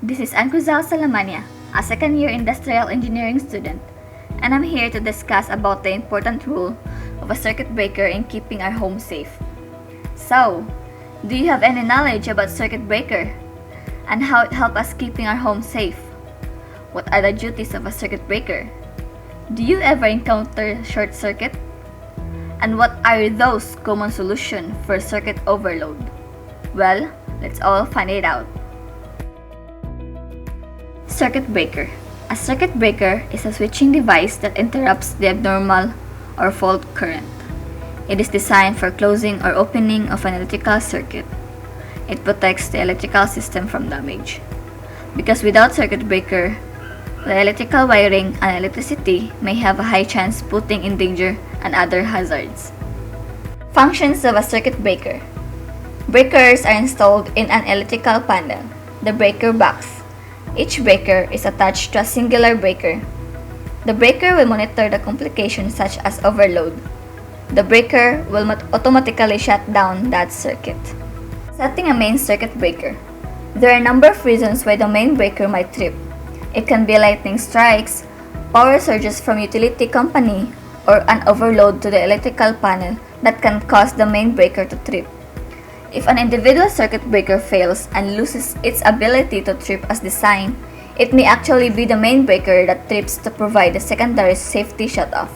This is Anne Kriezl, a second-year industrial engineering student, and I'm here to discuss about the important role of a circuit breaker in keeping our home safe. So, do you have any knowledge about circuit breaker and how it helps us keeping our home safe? What are the duties of a circuit breaker? Do you ever encounter short circuit? And what are those common solutions for circuit overload? Well, let's all find it out. Circuit breaker. A circuit breaker is a switching device that interrupts the abnormal or fault current. It is designed for closing or opening of an electrical circuit. It protects the electrical system from damage. Because without circuit breaker, the electrical wiring and electricity may have a high chance putting in danger and other hazards. Functions of a circuit breaker. Breakers are installed in an electrical panel, the breaker box. Each breaker is attached to a singular breaker. The breaker will monitor the complications such as overload. The breaker will automatically shut down that circuit. Setting a main circuit breaker. There are a number of reasons why the main breaker might trip. It can be lightning strikes, power surges from utility company, or an overload to the electrical panel that can cause the main breaker to trip. If an individual circuit breaker fails and loses its ability to trip as designed, it may actually be the main breaker that trips to provide the secondary safety shutoff.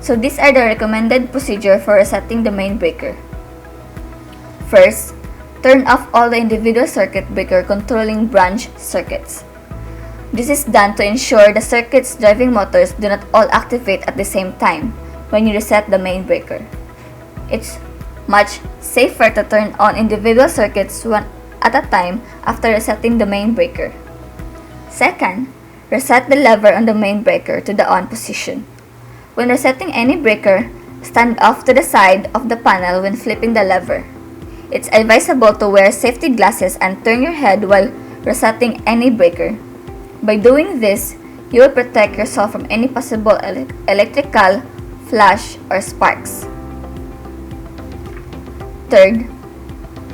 So these are the recommended procedure for resetting the main breaker. First, turn off all the individual circuit breaker controlling branch circuits. This is done to ensure the circuit's driving motors do not all activate at the same time when you reset the main breaker. It's much safer to turn on individual circuits one at a time after resetting the main breaker. Second, reset the lever on the main breaker to the on position. When resetting any breaker, stand off to the side of the panel when flipping the lever. It's advisable to wear safety glasses and turn your head while resetting any breaker. By doing this, you will protect yourself from any possible electrical flash or sparks. Third,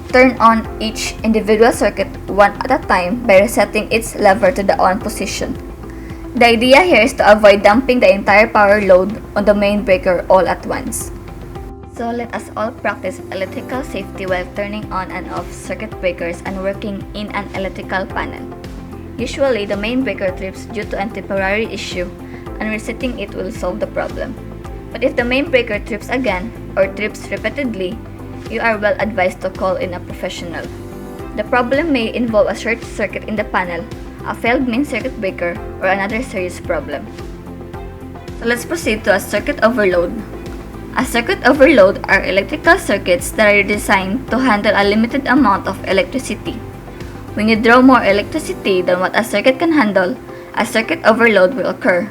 turn on each individual circuit one at a time by resetting its lever to the on position. The idea here is to avoid dumping the entire power load on the main breaker all at once. So let us all practice electrical safety while turning on and off circuit breakers and working in an electrical panel. Usually, the main breaker trips due to a temporary issue, and resetting it will solve the problem. But if the main breaker trips again or trips repeatedly, you are well advised to call in a professional. The problem may involve a short circuit in the panel, a failed main circuit breaker, or another serious problem. So let's proceed to a circuit overload. A circuit overload are electrical circuits that are designed to handle a limited amount of electricity. When you draw more electricity than what a circuit can handle, a circuit overload will occur.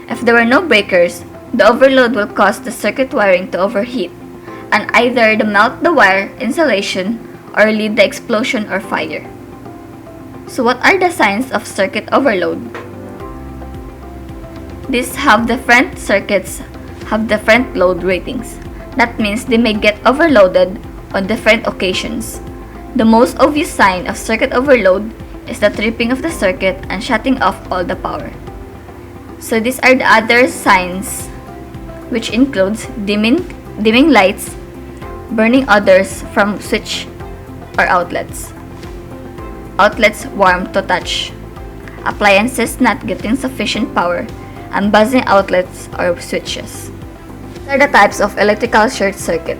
If there were no breakers, the overload will cause the circuit wiring to overheat, and either melt the wire insulation or lead the explosion or fire. So what are the signs of circuit overload? These have different circuits have different load ratings. That means they may get overloaded on different occasions. The most obvious sign of circuit overload is the tripping of the circuit and shutting off all the power. So these are the other signs, which includes dimming lights, burning odors from switch or outlets, outlets warm to touch, appliances not getting sufficient power, and buzzing outlets or switches. These are the types of electrical short circuit.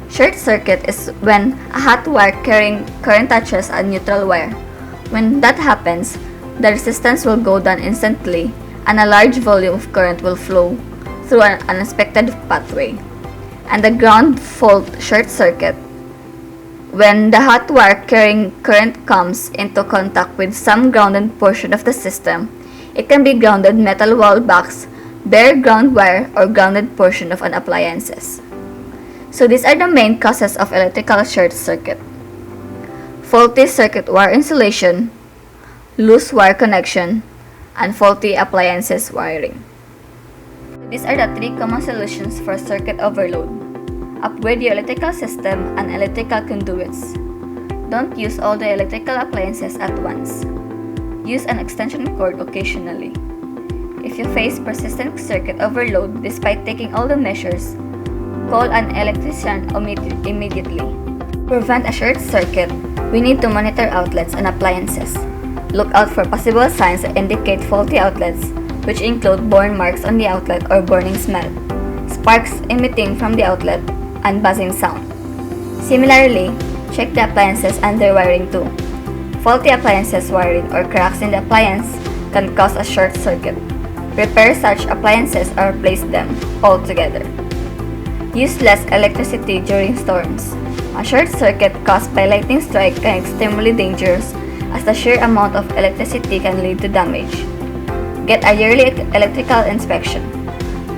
Short circuit is when a hot wire carrying current touches a neutral wire. When that happens, the resistance will go down instantly and a large volume of current will flow through an unexpected pathway. And the ground fault short circuit, when the hot wire carrying current comes into contact with some grounded portion of the system. It can be grounded metal wall box, bare ground wire, or grounded portion of an appliances. So these are the main causes of electrical short circuit: faulty circuit wire insulation, loose wire connection, and faulty appliances wiring. These are the three common solutions for circuit overload. Upgrade your electrical system and electrical conduits. Don't use all the electrical appliances at once. Use an extension cord occasionally. If you face persistent circuit overload despite taking all the measures, call an electrician immediately. To prevent a short circuit, we need to monitor outlets and appliances. Look out for possible signs that indicate faulty outlets, which include burn marks on the outlet or burning smell, sparks emitting from the outlet, and buzzing sound. Similarly, check the appliances and their wiring too. Faulty appliances wiring or cracks in the appliance can cause a short circuit. Repair such appliances or replace them altogether. Use less electricity during storms. A short circuit caused by lightning strike can be extremely dangerous as the sheer amount of electricity can lead to damage. Get a yearly electrical inspection.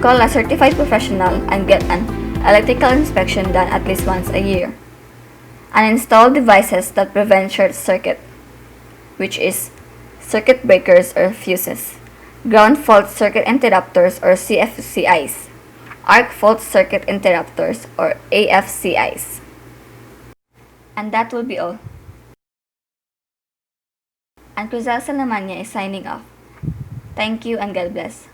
Call a certified professional and get an electrical inspection done at least once a year. And install devices that prevent short circuit, which is circuit breakers or fuses, ground fault circuit interrupters or CFCIs, arc fault circuit interrupters or AFCIs. And that will be all. Anne Kriezl is signing off. Thank you and God bless.